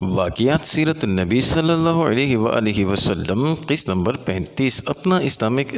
واقعات سیرت النبی صلی اللہ علیہ وآلہ وسلم قسط نمبر 35 اپنا اسلامک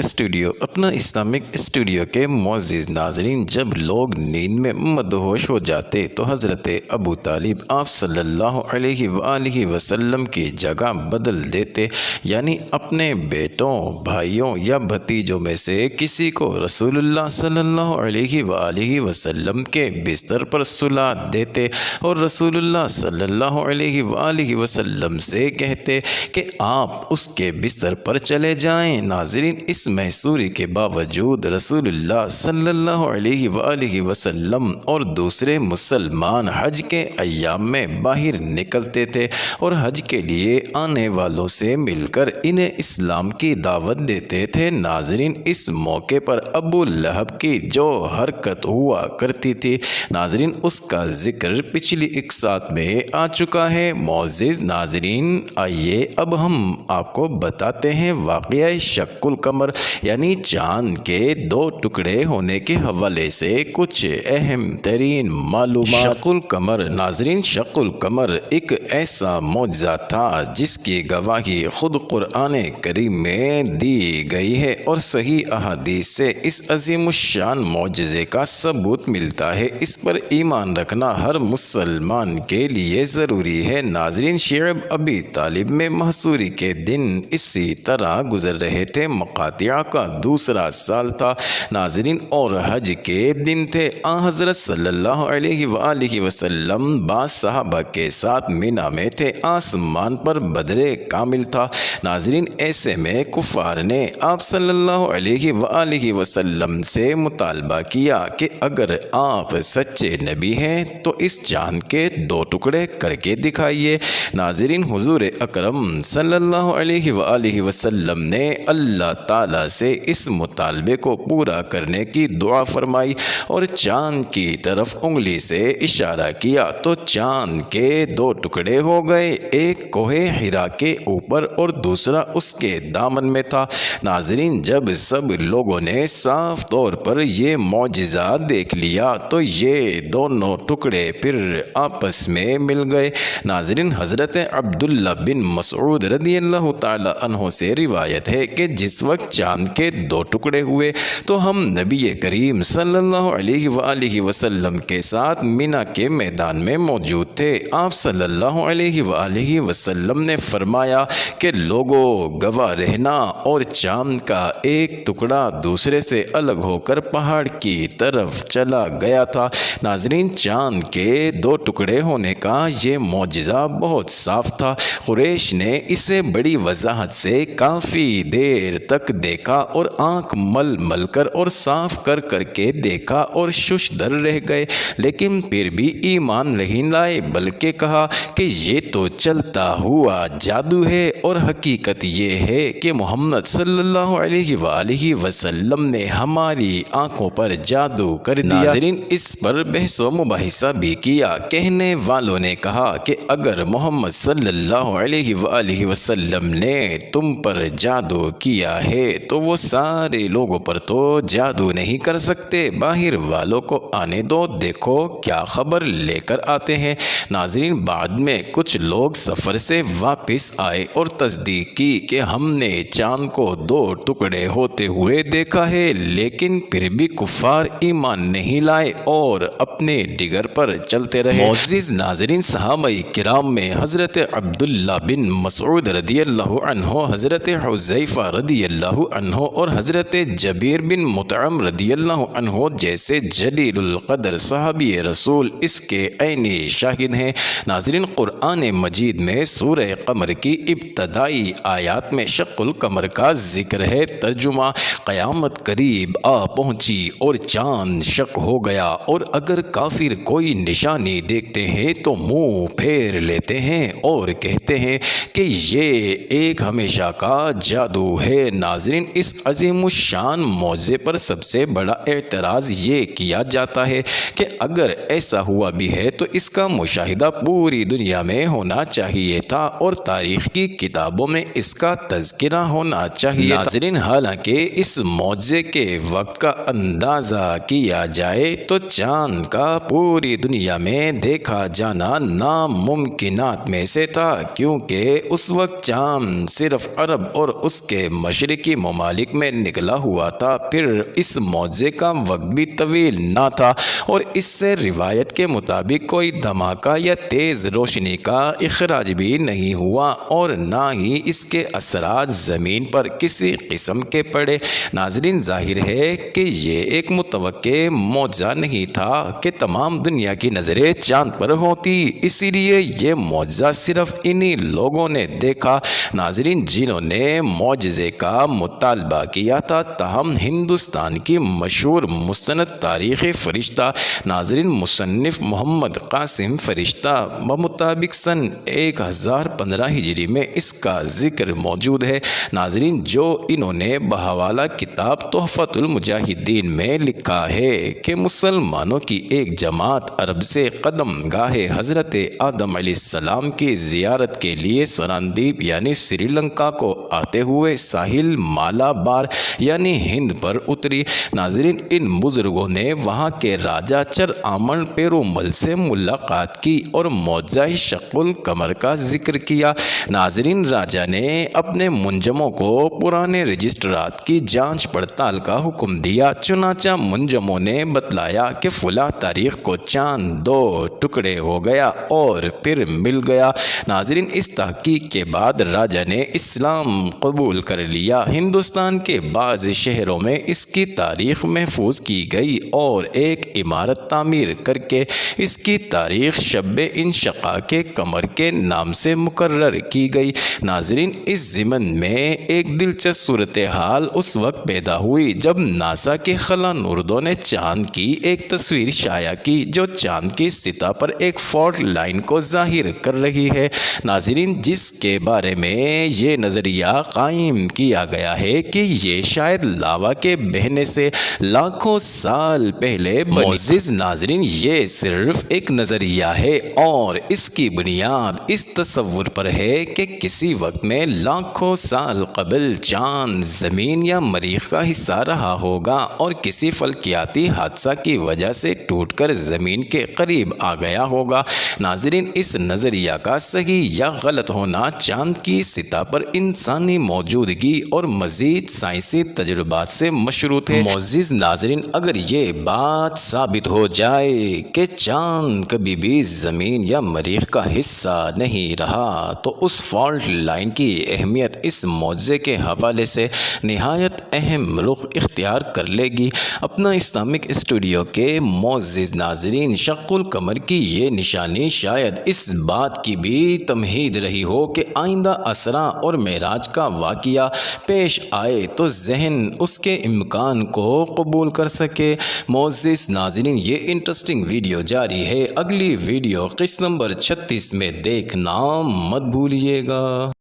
اسٹوڈیو کے معزز ناظرین، جب لوگ نیند میں مدہوش ہو جاتے تو حضرت ابو طالب آپ صلی اللہ علیہ وآلہ وسلم کی جگہ بدل دیتے، یعنی اپنے بیٹوں، بھائیوں یا بھتیجوں میں سے کسی کو رسول اللہ صلی اللہ علیہ وآلہ وسلم کے بستر پر سلا دیتے اور رسول اللہ صلی اللہ علیہ وآلہ وسلم سے کہتے کہ آپ اس کے بستر پر چلے جائیں۔ ناظرین، اس محصوری کے باوجود رسول اللہ صلی اللہ علیہ وآلہ وسلم اور دوسرے مسلمان حج کے ایام میں باہر نکلتے تھے اور حج کے لیے آنے والوں سے مل کر انہیں اسلام کی دعوت دیتے تھے۔ ناظرین، اس موقع پر ابو لہب کی جو حرکت ہوا کرتی تھی، ناظرین اس کا ذکر پچھلی اقساط میں آ چکا ہے۔ معزز ناظرین، آئیے اب ہم آپ کو بتاتے ہیں واقعہ شق القمر یعنی چاند کے دو ٹکڑے ہونے کے حوالے سے کچھ اہم ترین معلومات۔ شق القمر، ناظرین شق القمر ایک ایسا معجزہ تھا جس کی گواہی خود قرآن کریم میں دی گئی ہے اور صحیح احادیث سے اس عظیم الشان معجزے کا ثبوت ملتا ہے۔ اس پر ایمان رکھنا ہر مسلمان کے لیے ضروری ہے۔ ناظرین، شعیب ابی طالب میں محصوری کے دن اسی طرح گزر رہے تھے۔ مقاطعہ کا دوسرا سال تھا ناظرین اور حج کے دن تھے۔ حضرت صلی اللہ علیہ وآلہ وسلم بعض صحابہ کے ساتھ مینا میں تھے۔ آسمان پر بدر کامل تھا۔ ناظرین، ایسے میں کفار نے آپ صلی اللہ علیہ وآلہ وسلم سے مطالبہ کیا کہ اگر آپ سچے نبی ہیں تو اس چاند کے دو ٹکڑے کر کے دکھائیے۔ ناظرین، حضور اکرم صلی اللہ علیہ وآلہ وسلم نے اللہ تعالیٰ سے اس مطالبے کو پورا کرنے کی دعا فرمائی اور چاند کی طرف انگلی سے اشارہ کیا تو چاند کے دو ٹکڑے ہو گئے، ایک کوہ حرا کے اوپر اور دوسرا اس کے دامن میں تھا۔ ناظرین، جب سب لوگوں نے صاف طور پر یہ معجزہ دیکھ لیا تو یہ دونوں ٹکڑے پھر آپس میں مل گئے۔ ناظرین، حضرت عبداللہ بن مسعود رضی اللہ تعالی عنہ سے روایت ہے کہ جس وقت چاند کے دو ٹکڑے ہوئے تو ہم نبی کریم صلی اللہ علیہ وآلہ وسلم کے ساتھ مینا کے میدان میں موجود تھے۔ آپ صلی اللہ علیہ وآلہ وسلم نے فرمایا کہ لوگوں گواہ رہنا، اور چاند کا ایک ٹکڑا دوسرے سے الگ ہو کر پہاڑ کی طرف چلا گیا تھا۔ ناظرین، چاند کے دو ٹکڑے ہونے کا یہ معجزہ بہت صاف تھا۔ قریش نے اسے بڑی وضاحت سے کافی دیر تک دیکھا اور آنکھ مل مل کر اور صاف کر کر کے دیکھا اور شش در رہ گئے، لیکن پھر بھی ایمان نہیں لائے، بلکہ کہا کہ یہ تو چلتا ہوا جادو ہے اور حقیقت یہ ہے کہ محمد صلی اللہ علیہ وآلہ وسلم نے ہماری آنکھوں پر جادو کر دیا۔ ناظرین، اس پر بحث و مباحثہ بھی کیا۔ کہنے والوں نے کہا کہ اگر محمد صلی اللہ علیہ وآلہ وسلم نے تم پر جادو کیا ہے تو وہ سارے لوگوں پر تو جادو نہیں کر سکتے، باہر والوں کو آنے دو، دیکھو کیا خبر لے کر آتے ہیں۔ ناظرین، بعد میں کچھ لوگ سفر سے واپس آئے اور تصدیق کی کہ ہم نے چاند کو دو ٹکڑے ہوتے ہوئے دیکھا ہے، لیکن پھر بھی کفار ایمان نہیں لائے اور اپنے ڈگر پر چلتے رہے۔ معزز ناظرین، صحابہ کرام میں حضرت عبداللہ بن مسعود رضی اللہ عنہ، حضرت حذیفہ رضی اللہ عنہ اور حضرت جبیر بن مطعم رضی اللہ عنہ جیسے جلیل القدر صحابی رسول اس کے عینی شاہد ہیں۔ ناظرین، قرآن مجید میں سورہ قمر کی ابتدائی آیات میں شق القمر کا ذکر ہے۔ ترجمہ: قیامت قریب آ پہنچی اور چاند شق ہو گیا، اور اگر کافر کوئی نشانی دیکھتے ہیں تو منہ پھیر لیتے ہیں اور کہتے ہیں کہ یہ ایک ہمیشہ کا جادو ہے۔ ناظرین، اس عظیم الشان معجزے پر سب سے بڑا اعتراض یہ کیا جاتا ہے کہ اگر ایسا ہوا بھی ہے تو اس کا مشاہدہ پوری دنیا میں ہونا چاہیے تھا اور تاریخ کی کتابوں میں اس کا تذکرہ ہونا چاہیے۔ ناظرین، حالانکہ اس معجزے کے وقت کا اندازہ کیا جائے تو چاند کا پوری دنیا میں دیکھا جانا ناممکن ممکنات میں سے تھا، کیونکہ اس وقت چاند صرف عرب اور اس کے مشرقی ممالک میں نکلا ہوا تھا۔ پھر اس معجزے کا وقت بھی طویل نہ تھا اور اس سے روایت کے مطابق کوئی دھماکہ یا تیز روشنی کا اخراج بھی نہیں ہوا اور نہ ہی اس کے اثرات زمین پر کسی قسم کے پڑے۔ ناظرین، ظاہر ہے کہ یہ ایک متوقع معجزہ نہیں تھا کہ تمام دنیا کی نظریں چاند پر ہوتی، اسی لیے یہ معجزہ صرف انہی لوگوں نے دیکھا، ناظرین، جنہوں نے معجزے کا مطالبہ کیا تھا۔ تاہم ہندوستان کی مشہور مستند تاریخ فرشتہ، ناظرین، مصنف محمد قاسم فرشتہ بمطابق سن 1015 ہجری میں اس کا ذکر موجود ہے، ناظرین، جو انہوں نے بحوالہ کتاب تحفۃ المجاہدین میں لکھا ہے کہ مسلمانوں کی ایک جماعت عرب سے قدم گاہ حضرت آدم علیہ السلام کی زیارت کے لیے سراندیپ یعنی سری لنکا کو آتے ہوئے ساحل مالابار یعنی ہند پر اتری۔ ناظرین، ان بزرگوں نے وہاں کے راجہ چر آمن پیرومل سے ملاقات کی اور معجزہ شق القمر کا ذکر کیا۔ ناظرین، راجہ نے اپنے منجموں کو پرانے رجسٹرات کی جانچ پڑتال کا حکم دیا، چنانچہ منجموں نے بتلایا کہ فلاں تاریخ کو چاند 2 ٹکڑے ہو گیا اور پھر مل گیا۔ ناظرین، اس تحقیق کے بعد راجہ نے اسلام قبول کر لیا۔ ہندوستان کے بعض شہروں میں اس کی تاریخ محفوظ کی گئی اور ایک عمارت تعمیر کر کے اس کی تاریخ شب انشقاق قمر کے نام سے مقرر کی گئی۔ ناظرین، اس ضمن میں ایک دلچسپ صورتحال اس وقت پیدا ہوئی جب ناسا کے خلا نوردوں نے چاند کی ایک تصویر شائع کی جو چاند کی سطح پر ایک فالٹ لائن کو ظاہر کر رہی ہے، ناظرین، جس کے بارے میں یہ نظریہ قائم کیا گیا ہے کہ یہ شاید لاوا کے بہنے سے لاکھوں سال پہلے معزز ناظرین، یہ صرف ایک نظریہ ہے اور اس کی بنیاد اس تصور پر ہے کہ کسی وقت میں لاکھوں سال قبل چاند زمین یا مریخ کا حصہ رہا ہوگا اور کسی فلکیاتی حادثہ کی وجہ سے ٹوٹ کر زمین کے قریب آ گیا ہوگا۔ ناظرین، اس نظریہ کا صحیح یا غلط ہونا چاند کی سطح پر انسانی موجودگی اور مزید سائنسی تجربات سے مشروط ہے۔ معزز ناظرین، اگر یہ بات ثابت ہو جائے کہ چاند کبھی بھی زمین یا مریخ کا حصہ نہیں رہا تو اس فالٹ لائن کی اہمیت اس معجزے کے حوالے سے نہایت اہم رخ اختیار کر لے گی۔ اپنا اسلامک اسٹوڈیو کے معزز ناظرین، شق القمر کی یہ نشانی شاید اس بات کی بھی تمہید رہی ہو کہ آئندہ اسراء اور معراج کا واقعہ پیش آئے تو ذہن اس کے امکان کو قبول کر سکے۔ معزز ناظرین، یہ انٹرسٹنگ ویڈیو جاری ہے، اگلی ویڈیو قسط نمبر 36 میں دیکھنا مت بھولیے گا۔